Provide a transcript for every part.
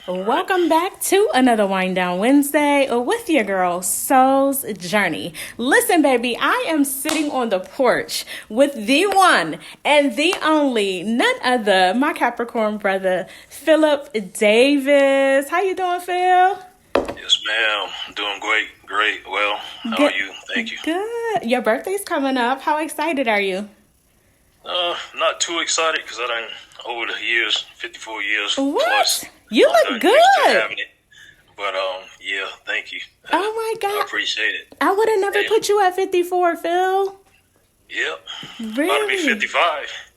Welcome back to another Wind Down Wednesday with your girl, Soulz Journey. Listen, baby, I am sitting on the porch with the one and the only, none other, my Capricorn brother, Phillip Davis. How you doing, Phil? Yes, ma'am. Doing great. Well, how are you? Thank you. Good. Your birthday's coming up. How excited are you? Not too excited because I done over the years, 54 years What? plus. You I'm look done used to good. having it. But yeah, thank you. Oh my I God. appreciate it. I would have never Yeah. put you at 54, Phil. Yep. About to Really? be 55.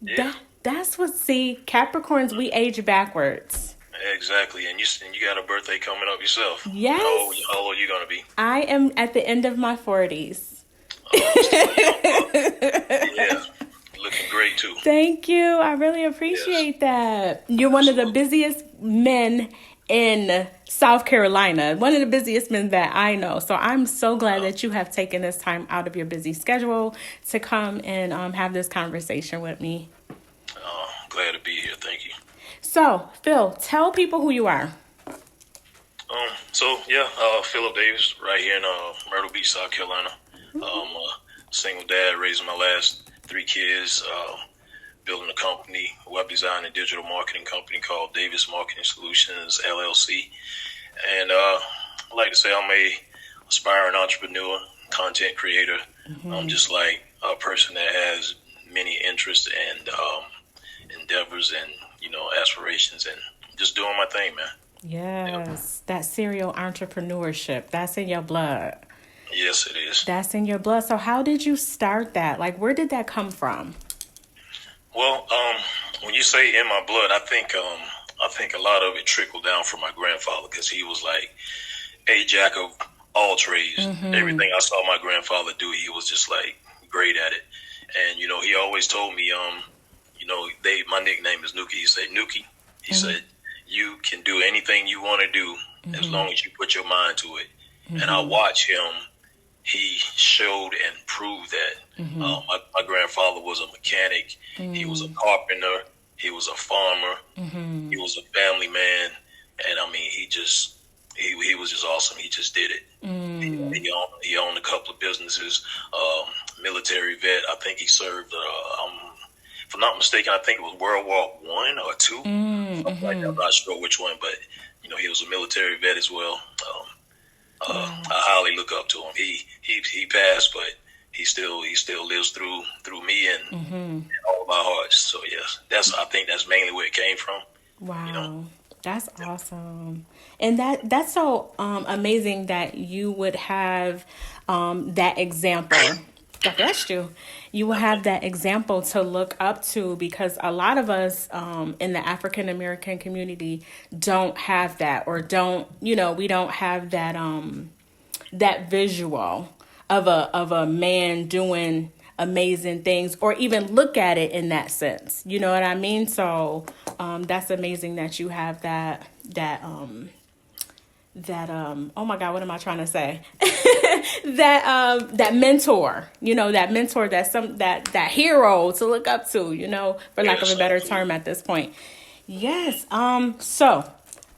Yeah. That's what, see, Capricorns, we age backwards. Exactly. And you got a birthday coming up yourself. Yes. How old are you gonna be? I am at the end of my 40s. Yeah. Looking great too. Thank you. I really appreciate that. You're one of the busiest men in South Carolina, one of the busiest men that I know. So I'm so glad that you have taken this time out of your busy schedule to come and have this conversation with me. Glad to be here. Thank you. So, Phil, tell people who you are. Phillip Davis, right here in Myrtle Beach, South Carolina. A single dad, raising my last 3 kids, building a company, web design and digital marketing company called Davis Marketing Solutions, LLC. And I like to say I'm a aspiring entrepreneur, content creator. I'm just like a person that has many interests and endeavors and, aspirations, and just doing my thing, man. Yes, that serial entrepreneurship, that's in your blood. Yes, it is. That's in your blood. So how did you start that? Like, where did that come from? Well, when you say in my blood, I think a lot of it trickled down from my grandfather because he was like a jack of all trades. Everything I saw my grandfather do, he was just like great at it. And he always told me, my nickname is Nuki. He said, Nuki. He said, you can do anything you want to do as long as you put your mind to it. And I watched him. He showed and proved that. My grandfather was a mechanic. He was a carpenter. He was a farmer. He was a family man. And I mean, he was just awesome. He just did it. He owned a couple of businesses. Military vet. I think he served, if I'm not mistaken, I think it was World War I or II. Something like that. I'm not sure which one, but he was a military vet as well. I highly look up to him. He passed, but he still lives through me and all of our hearts. So yes, I think that's mainly where it came from. Wow, that's awesome, and that's so amazing that you would have that example. God bless you. You will have that example to look up to, because a lot of us in the African American community don't have that, or we don't have that that visual of a man doing amazing things, or even look at it in that sense. You know what I mean? So that's amazing that you have that oh my God, what am I trying to say? that mentor, that mentor, that hero to look up to, for lack of a better term at this point. Yes. So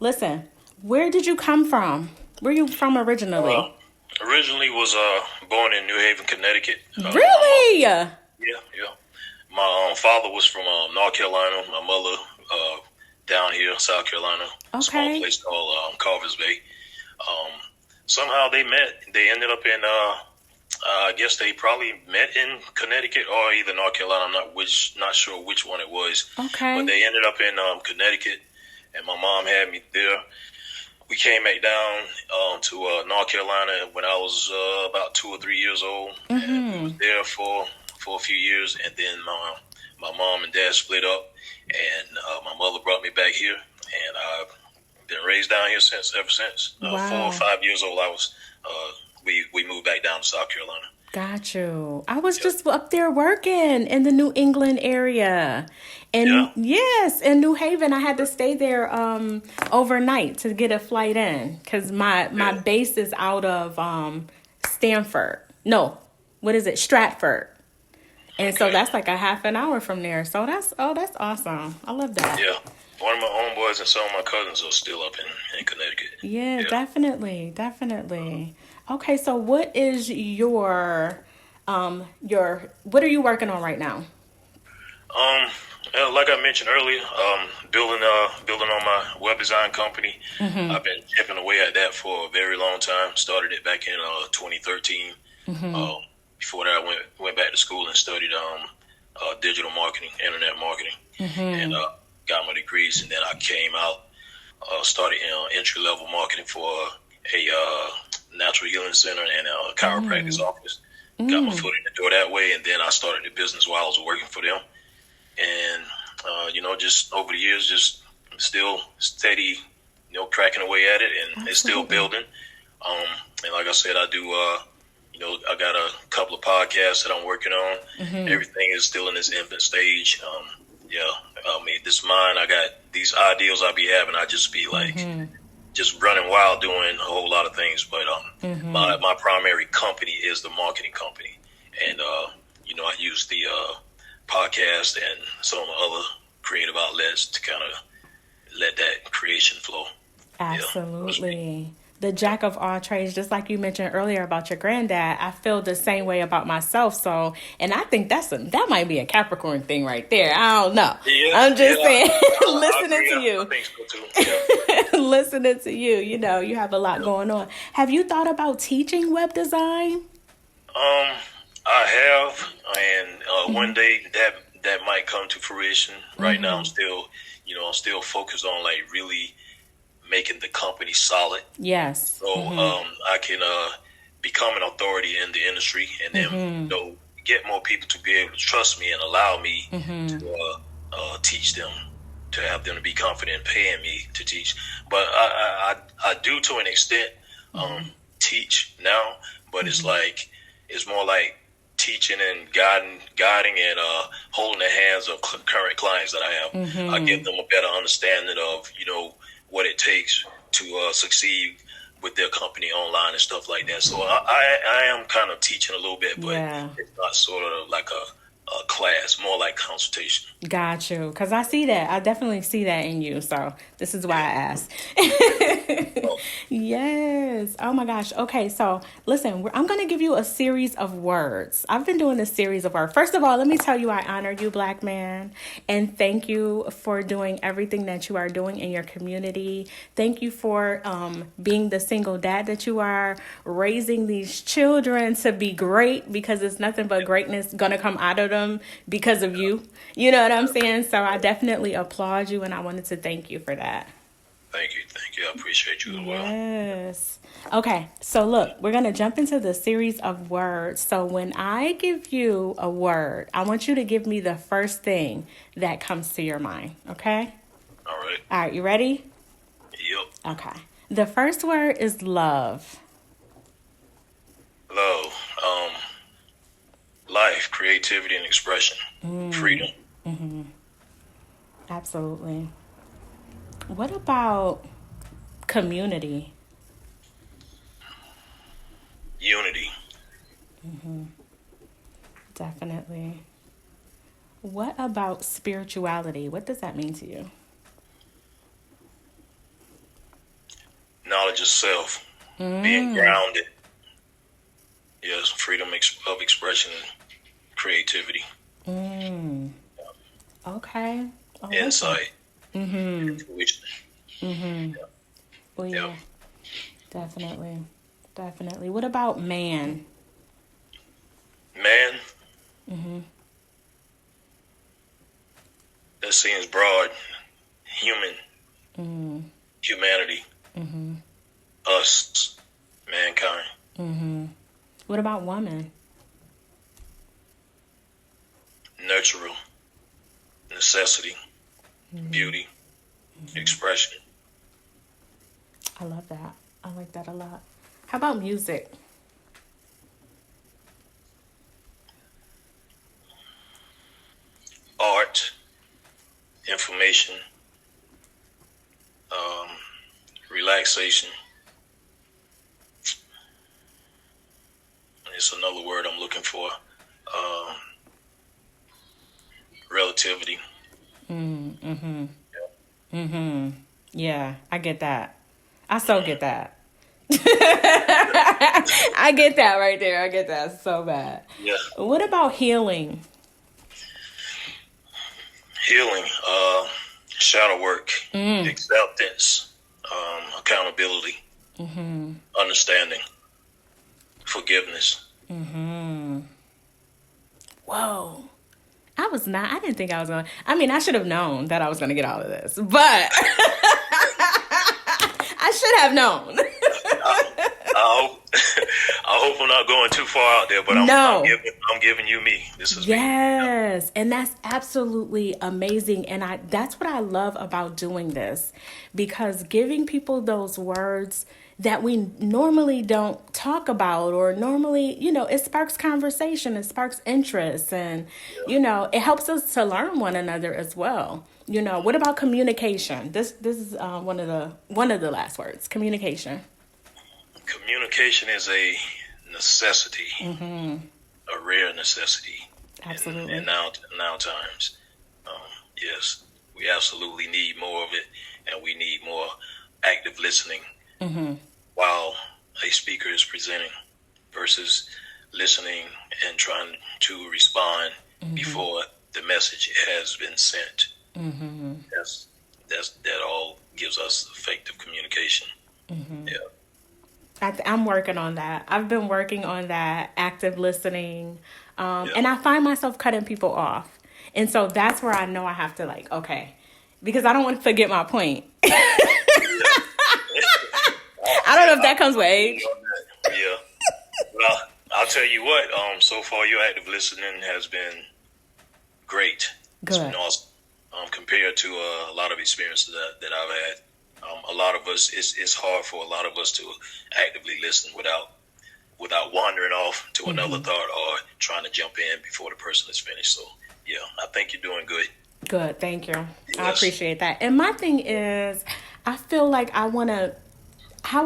listen, where did you come from? Where are you from originally? Originally was born in New Haven, Connecticut. Really? Yeah. My father was from North Carolina. My mother down here in South Carolina. Okay. Small place called Carver's Bay. Somehow they met. They ended up in, I guess they probably met in Connecticut or either North Carolina. I'm not sure which one it was. Okay. But they ended up in Connecticut, and my mom had me there. We came back down to North Carolina when I was about 2 or 3 years old. And we was there for a few years, and then my mom and dad split up, and my mother brought me back here, and I've been raised down here ever since. Wow. 4 or 5 years old, I was. We moved back down to South Carolina. Got you. I was just up there working in the New England area. And yes, in New Haven, I had to stay there overnight to get a flight in, because my base is out of Stanford. No, what is it? Stratford. And so that's like a half an hour from there. So that's awesome. I love that. Yeah. One of my homeboys and some of my cousins are still up in Connecticut. Yeah, Yeah. definitely, definitely. Okay, so what is your what are you working on right now? Um, like I mentioned earlier, building on my web design company. I've been chipping away at that for a very long time. Started it back in 2013. Um, Before that, I went back to school and studied digital marketing, internet marketing, and got my degrees. And then I came out, started entry level marketing for a natural healing center and a chiropractic office. Got my foot in the door that way, and then I started the business while I was working for them. And just over the years, just still steady, cracking away at it, and it's still Absolutely. building. And like I said, I do. I got a couple of podcasts that I'm working on. Everything is still in this infant stage. Yeah, I mean, this mine. I got these ideals I be having. I just be like, just running wild, doing a whole lot of things. But my primary company is the marketing company, and I use the podcast and some of the other creative outlets to kind of let that creation flow. Yeah, that's me. Absolutely. The jack of all trades, just like you mentioned earlier about your granddad, I feel the same way about myself. So, and I think that might be a Capricorn thing right there. I don't know. Yeah, I'm yeah, just saying, I listening agree. to I you, think so too. Yeah. listening to you, you have a lot going on. Have you thought about teaching web design? I have, and one day that might come to fruition. Right now, I'm still focused on like really making the company solid, Yes. so I can become an authority in the industry, and then get more people to be able to trust me and allow me to teach them, to have them to be confident in paying me to teach. But I do to an extent teach now, but it's more like teaching and guiding and holding the hands of current clients that I have. I give them a better understanding of what it takes to succeed with their company online and stuff like that. So I am kind of teaching a little bit, but Yeah. it's not sort of like a class, more like consultation. Got you. Because I see that. I definitely see that in you. So this is why I Yeah. asked. Oh, Yes. Oh my gosh. Okay. So listen, I'm going to give you a series of words. I've been doing this series of words. First of all, let me tell you, I honor you, Black man. And thank you for doing everything that you are doing in your community. Thank you for being the single dad that you are, raising these children to be great because it's nothing but greatness going to come out of them because of you. You know what I'm saying? So I definitely applaud you and I wanted to thank you for that. thank you, thank you. I appreciate you as well. Yes. Okay, so look, we're going to jump into the series of words. So when I give you a word, I want you to give me the first thing that comes to your mind, okay? All right. All right, you ready? Yep. Okay. The first word is love. Love, life, creativity, and expression, freedom, Absolutely. What about community? unity, Definitely. What about spirituality? What does that mean to you? knowledge of self, being grounded. Yes, freedom of expression and creativity, Okay. I like that. insight, intuition. Well, Yep. yeah, definitely. Definitely. What about man? Man, that seems broad. Human, humanity, us, mankind, What about woman? nurturer, necessity, beauty, expression, I love that. I like that a lot. How about music? art, information, um, relaxation. It's another word I'm looking for. Um, Relativity. Yeah, I get that. I so get that. I get that right there. I get that so bad. Yeah. What about healing? Healing, shadow work, acceptance, accountability, understanding, forgiveness. Whoa. I didn't think I was going to. I mean, I should have known that I was going to get all of this, but I should have known. I hope, I hope I'm not going too far out there, but No. I'm giving you me. This is me. Yes, and that's absolutely amazing, and that's what I love about doing this, because giving people those words that we normally don't talk about, or normally, it sparks conversation, it sparks interest, and it helps us to learn one another as well. What about communication? This is one of the last words, communication. Communication is a necessity, a rare necessity. Absolutely. In now times. Yes, we absolutely need more of it, and we need more active listening while a speaker is presenting versus listening and trying to respond before the message has been sent. That all gives us effective communication. Yeah. I'm working on that. I've been working on that, active listening. And I find myself cutting people off. And so that's where I know I have to okay, because I don't want to forget my point. I don't know if that comes with age. Yeah. Well, I'll tell you what, so far your active listening has been great. Good. It's been awesome. Compared to a lot of experiences that I've had. A lot of us, it's hard for a lot of us to actively listen without wandering off to another thought or trying to jump in before the person is finished. So, yeah, I think you're doing good. Good, thank you. Yes. I appreciate that. And my thing is, I feel like how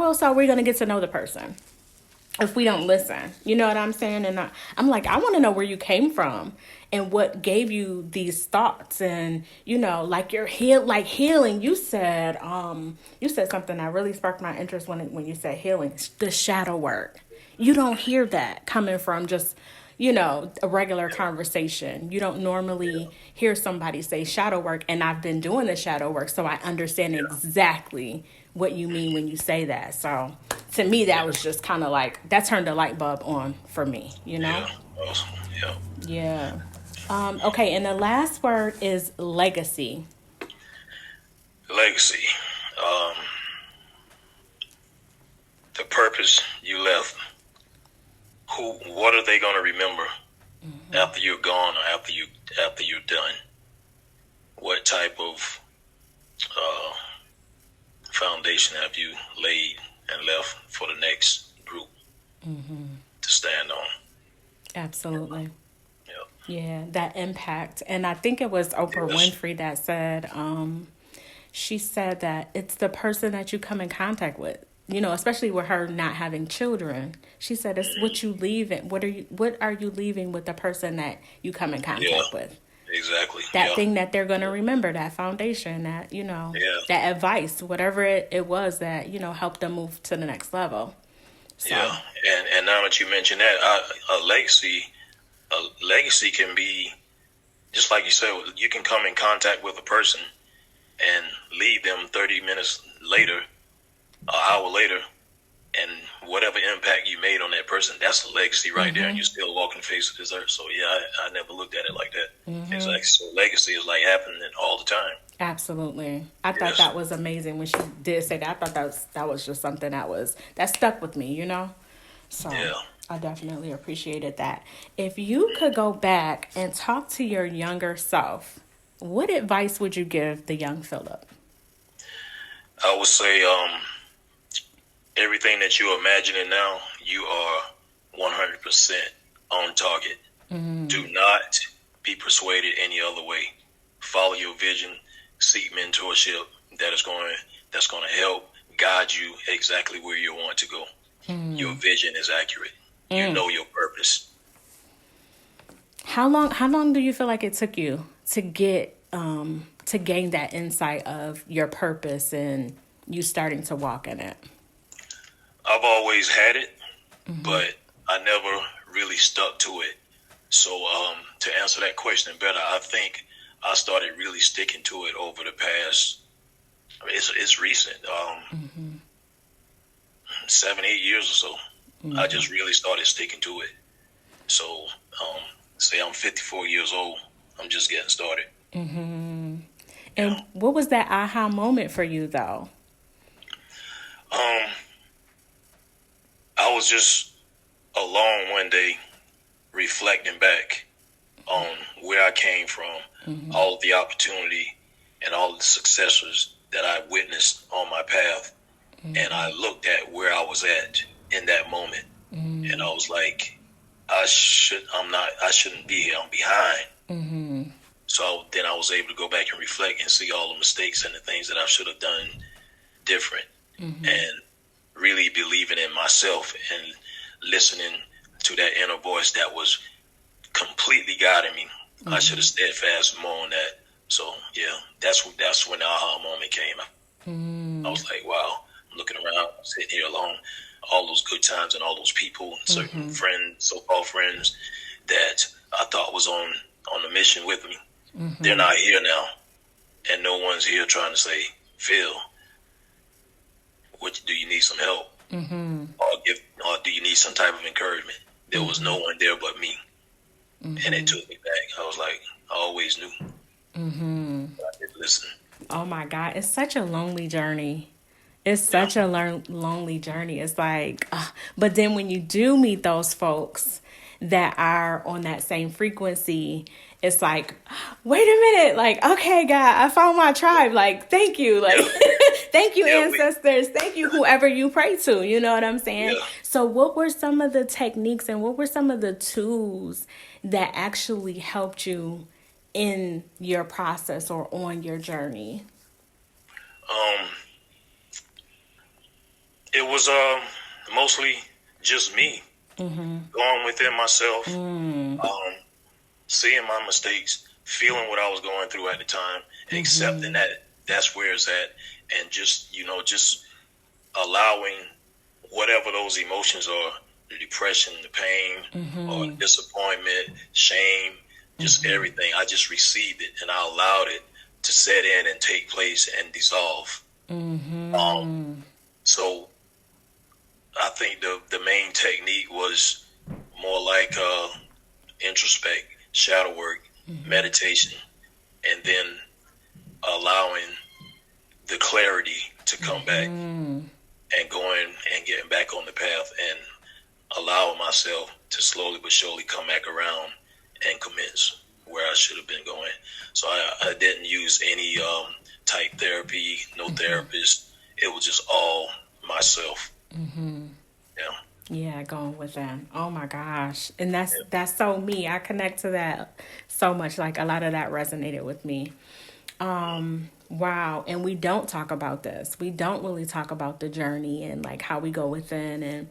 else are we going to get to know the person if we don't listen? You know what I'm saying? And I'm like, I want to know where you came from and what gave you these thoughts. And, like your healing, you said something that really sparked my interest when you said healing, the shadow work. You don't hear that coming from just, a regular conversation. You don't normally hear somebody say shadow work, and I've been doing the shadow work, so I understand exactly what you mean when you say that. So to me, that was just kind of that turned a light bulb on for me, Yeah, awesome. Yeah. Okay, and the last word is legacy. Legacy. The purpose you left. What are they going to remember after you're gone or after you're done? What type of foundation have you laid and left for the next group to stand on? Absolutely. Yeah, that impact. And I think it was Oprah Winfrey that said, she said that it's the person that you come in contact with, especially with her not having children. She said, it's what you leave it. What are you leaving with the person that you come in contact with? Exactly. That thing that they're going to remember, that foundation, that, that advice, whatever it was that, helped them move to the next level. So. Yeah. And now that you mentioned that, a legacy can be, just like you said, you can come in contact with a person and leave them 30 minutes later, an hour later, and whatever impact you made on that person, that's a legacy right there, and you're still walking the face of this earth. So, yeah, I never looked at it like that. Exactly. So legacy is happening all the time. Absolutely. I thought that was amazing when she did say that. I thought that was just something that stuck with me, So yeah. I definitely appreciated that. If you could go back and talk to your younger self, what advice would you give the young Phillip? I would say everything that you're imagining now, you are 100% on target. Do not be persuaded any other way. Follow your vision. Seek mentorship that's going to help guide you exactly where you want to go. Your vision is accurate. You know your purpose. How long do you feel like it took you to get to gain that insight of your purpose and you starting to walk in it? I've always had it, but I never really stuck to it. So to answer that question better, I think I started really sticking to it over the past. I mean, it's recent, 7-8 years or so. I just really started sticking to it. So say I'm 54 years old. I'm just getting started. And what was that aha moment for you, though? I was just alone one day, reflecting back on where I came from, all of the opportunity and all the successes that I witnessed on my path. And I looked at where I was at in that moment. And I was like, I shouldn't be here. I'm behind. So then I was able to go back and reflect and see all the mistakes and the things that I should have done different, and really believing in myself and listening to that inner voice that was completely guiding me. I should have steadfast more on that. So yeah, that's when the aha moment came. I was like, wow, I'm looking around, sitting here alone, all those good times and all those people, certain friends, so-called friends that I thought was on the mission with me. They're not here now, and no one's here trying to say, Phil, do you need some help? Or do you need some type of encouragement? There was no one there but me. And it took me back. I was like, I always knew. But I didn't listen. Oh my God, it's such a lonely journey. It's such a lonely journey. It's like, but then when you do meet those folks that are on that same frequency, it's like, wait a minute, like, okay, God, I found my tribe. Like, thank you. Like, thank you, ancestors. Thank you, whoever you pray to. You know what I'm saying? Yeah. So what were some of the techniques and what were some of the tools that actually helped you in your process or on your journey? It was mostly just me going within myself, seeing my mistakes, feeling what I was going through at the time, accepting that that's where it's at, and just allowing whatever those emotions are, the depression, the pain, or disappointment, shame, just everything. I just received it and I allowed it to set in and take place and dissolve. So I think the main technique was more like introspect, shadow work, meditation, and then allowing the clarity to come back and going and getting back on the path and allowing myself to slowly but surely come back around and commence where I should have been going. So I didn't use any type therapy, no therapist. It was just all myself. Yeah, going with them. Oh my gosh. And that's so me. I connect to that so much. Like a lot of that resonated with me. Wow. And we don't talk about this. We don't really talk about the journey and like how we go within and,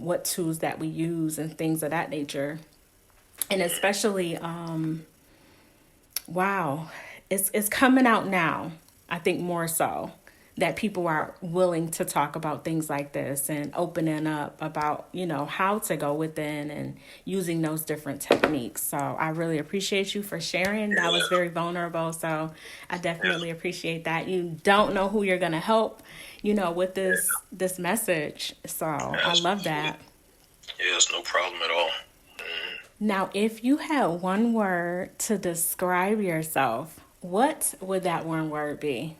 what tools that we use and things of that nature. And especially, wow, it's coming out now. I think more so that people are willing to talk about things like this and opening up about, how to go within and using those different techniques. So I really appreciate you for sharing. That was very vulnerable. So I definitely appreciate that. You don't know who you're going to help, with this message. So I love that. Yes, no problem at all. Now, if you had one word to describe yourself, what would that one word be?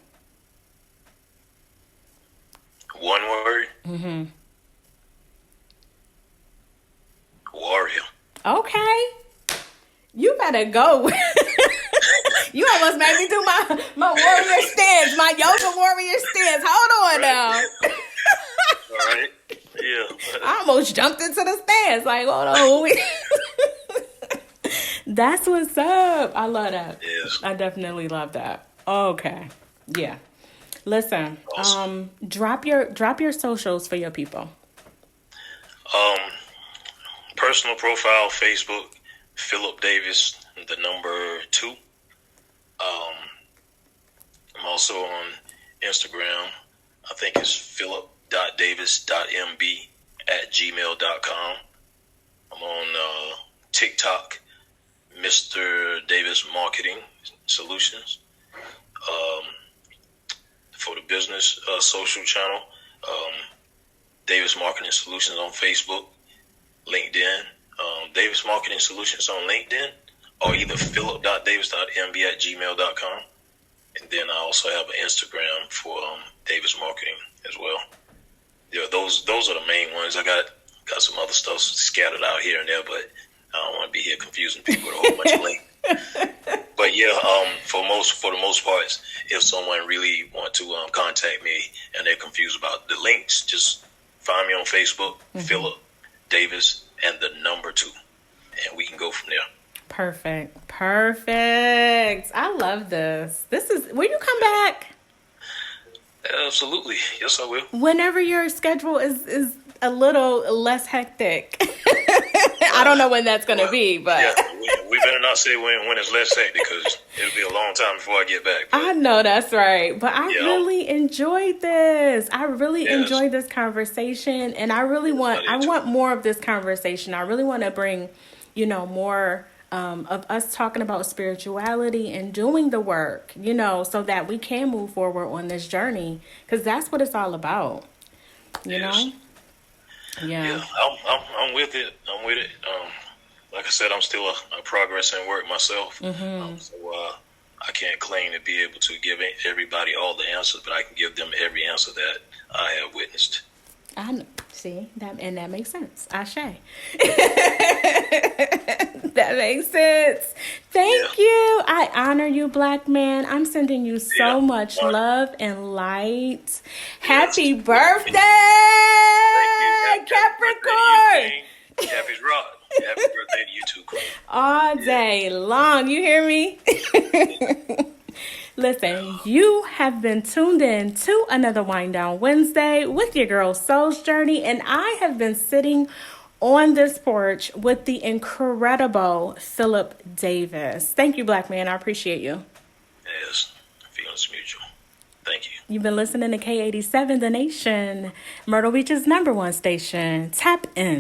One word? Warrior. Okay. You better go. You almost made me do my warrior stance, my yoga warrior stance. Hold on now. All right. Yeah. I almost jumped into the stance. Like, hold on. That's what's up. I love that. Yes. I definitely love that. Okay. Yeah. Listen, Awesome. Drop your socials for your people. Personal profile, Facebook, Phillip Davis, the number 2. I'm also on Instagram. I think it's philip.davis.mb@gmail.com. I'm on TikTok, Mr. Davis Marketing Solutions. For the business social channel, Davis Marketing Solutions on Facebook, LinkedIn, Davis Marketing Solutions on LinkedIn, or either philip.davis.mb@gmail.com. And then I also have an Instagram for Davis Marketing as well. Yeah, those are the main ones. I got some other stuff scattered out here and there, but I don't want to be here confusing people with a whole bunch of links. But yeah, for the most part, if someone really want to contact me and they're confused about the links, just find me on Facebook, Philip Davis and the number 2, and we can go from there. Perfect. I love this. Will you come back? Absolutely. Yes, I will. Whenever your schedule is a little less hectic. I don't know when that's going to be, but... Yeah, we better not say when it's less hectic, because it'll be a long time before I get back. But, I know that's right. But I really enjoyed this. I really enjoyed this conversation. And I want more of this conversation. I really want to bring, more of us talking about spirituality and doing the work, so that we can move forward on this journey. Because that's what it's all about, you know? Yeah, I'm with it. Like I said, I'm still a progress in work myself. So I can't claim to be able to give everybody all the answers, but I can give them every answer that I have witnessed. I know. See that, and that makes sense. Ashe. That makes sense. Thank you. I honor you, Black man. I'm sending you so much love and light. Happy birthday, Capricorn. Happy rock. Happy birthday to you too, Queen. All day long. You hear me? Listen, you have been tuned in to another Wind Down Wednesday with your girl Soulz Journey, and I have been sitting on this porch with the incredible Philip Davis. Thank you, Black man. I appreciate you. Yes, feelings mutual. Thank you. You've been listening to K87 The Nation, Myrtle Beach's #1 station. Tap in.